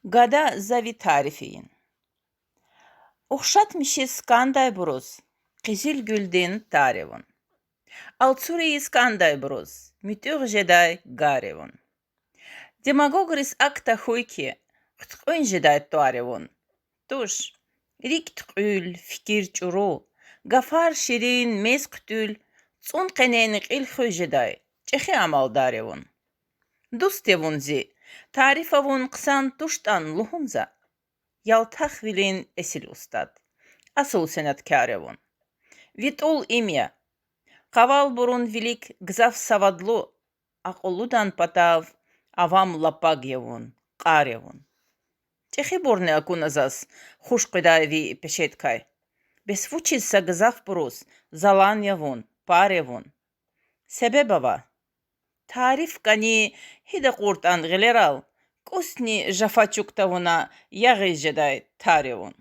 Gada zavi tarifiyin. Oxşatmışız kanday buruz. Qizil güldin tarevun. Altsuriyiz kanday buruz. Mütür jeday garevun. Demagogris akta huyki. Qıtqın jeday tarevun. Tuş. Rik tqül fikir çuru. Gafar şirin mezqtül. Tsun qenenik il jeday. Çexi amal darevun. Dostevun zi. Tarifavun qısan tuştan luhunza. Yaltaxvilin esil ustad. Asıl senatkarevun. Vitol imya. Qaval burun vilik gzav savadlu. Aqoludan patav avam lapagyevun. Qarevun. Çexi borne akunazas. Xush qidavi peshetkay. Besfuçilsa gzav buruz. Zalanyavun. Parevun. Sebebava. Tarif kani hida qurtan gileral. Kusni jafaçuktavuna yağı jeday tarevun.